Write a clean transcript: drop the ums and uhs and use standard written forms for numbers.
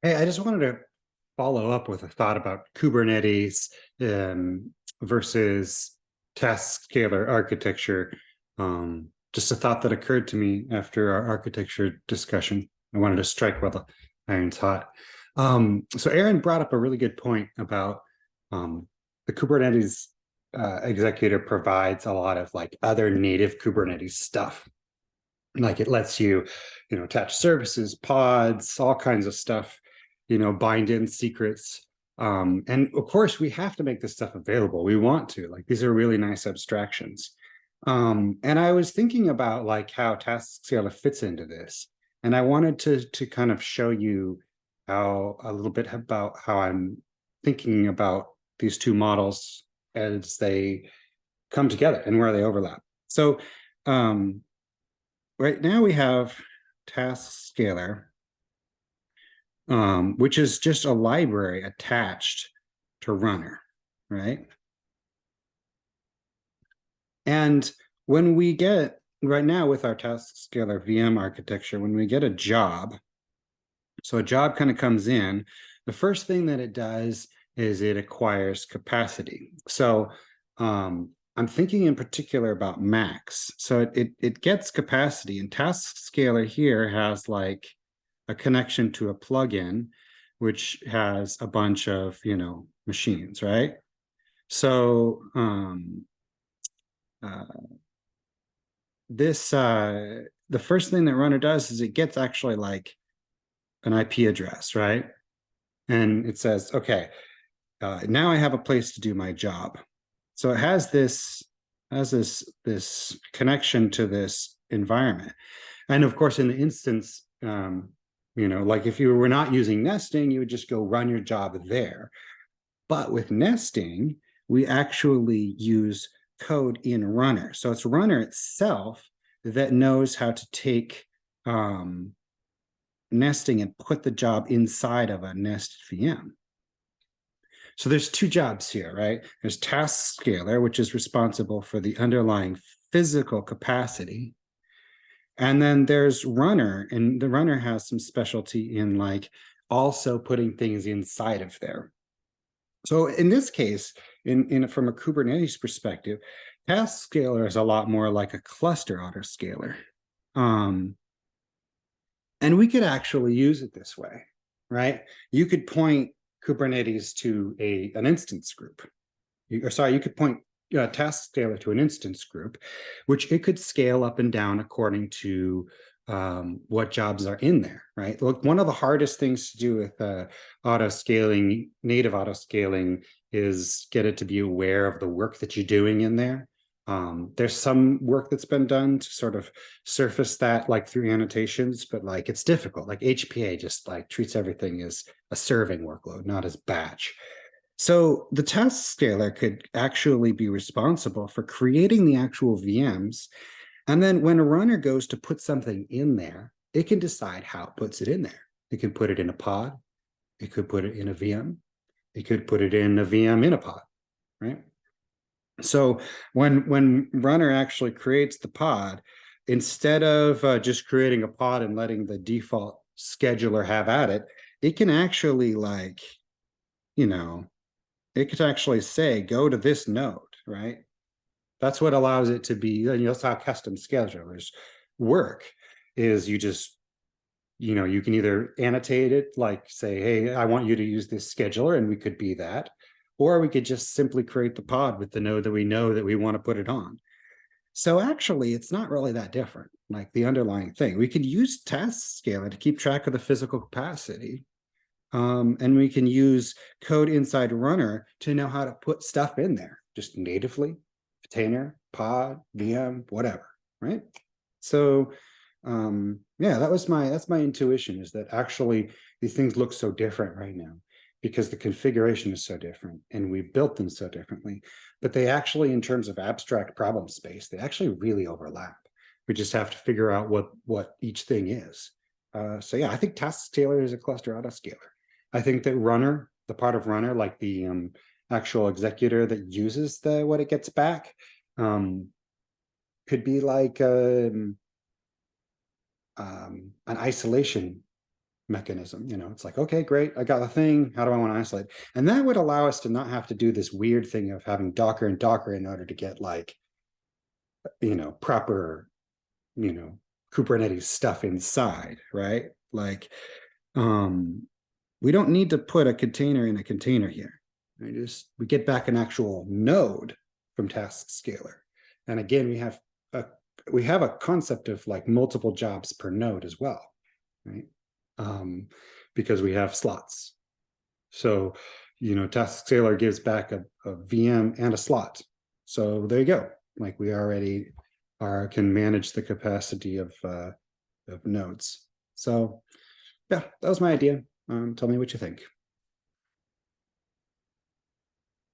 Hey, I just wanted to follow up with a thought about Kubernetes versus Taskscaler architecture. Just a thought that occurred to me after our architecture discussion. I wanted to strike while the iron's hot. So Aaron brought up a really good point about the Kubernetes executor provides a lot of like other native Kubernetes stuff. Like it lets you, attach services, pods, all kinds of stuff, bind in secrets. And of course, we have to make this stuff available. We want to, like, these are really nice abstractions. And I was thinking about like how Taskscaler fits into this. And I wanted to kind of show you how a little bit about how I'm thinking about these two models as they come together and where they overlap. So um, right now we have Taskscaler, which is just a library attached to Runner, right? And when we get, right now with our Taskscaler VM architecture, when we get a job, so a job kind of comes in, the first thing that it does is it acquires capacity. So I'm thinking in particular about Max. So it gets capacity, and Taskscaler here has like a connection to a plugin, which has a bunch of machines, right? So uh, this the first thing that Runner does is it gets actually like an IP address, right? And it says, okay, now I have a place to do my job. So it has this connection to this environment. And of course, in the instance, like if you were not using nesting, you would just go run your job there. But with nesting, we actually use code in Runner. So it's Runner itself that knows how to take nesting and put the job inside of a nested VM. So there's two jobs here, right? There's Taskscaler, which is responsible for the underlying physical capacity. And then there's Runner, and the Runner has some specialty in like also putting things inside of there. So in this case, in from a Kubernetes perspective, Taskscaler is a lot more like a cluster autoscaler. Um, and we could actually use it this way, right? You could point Kubernetes to an instance group. You could point Taskscaler to an instance group, which it could scale up and down according to what jobs are in there, right? Look, one of the hardest things to do with auto scaling, native auto scaling, is get it to be aware of the work that you're doing in there. There's some work that's been done to sort of surface that like through annotations, but like it's difficult. Like HPA just like treats everything as a serving workload, not as batch. So the Taskscaler could actually be responsible for creating the actual VMs. And then when a runner goes to put something in there, it can decide how it puts it in there. It can put it in a pod. It could put it in a VM. It could put it in a VM in a pod, right? So when runner actually creates the pod, instead of just creating a pod and letting the default scheduler have at it, it can actually like, you know, it could actually say, go to this node, right? That's what allows it to be, that's how custom schedulers work, is you just, you can either annotate it, like say, hey, I want you to use this scheduler, and we could be that, or we could just simply create the pod with the node that we know that we want to put it on. So actually, it's not really that different, like the underlying thing. We could use Taskscaler to keep track of the physical capacity. And we can use code inside Runner to know how to put stuff in there, just natively, container, pod, VM, whatever, right? So yeah, that's my intuition, is that actually these things look so different right now because the configuration is so different and we built them so differently. But they actually, in terms of abstract problem space, they actually really overlap. We just have to figure out what each thing is. So yeah, I think Taskscaler is a cluster autoscaler. I think that Runner, the part of Runner, like the actual executor that uses what it gets back, could be like an isolation mechanism. It's like, okay, great, I got the thing. How do I want to isolate? And that would allow us to not have to do this weird thing of having Docker and Docker in order to get like, proper, Kubernetes stuff inside, right? Like, we don't need to put a container in a container here. We get back an actual node from Taskscaler. And again, we have a concept of like multiple jobs per node as well, right? Because we have slots. So, Taskscaler gives back a VM and a slot. So there you go. Like we already can manage the capacity of nodes. So yeah, that was my idea. Tell me what you think.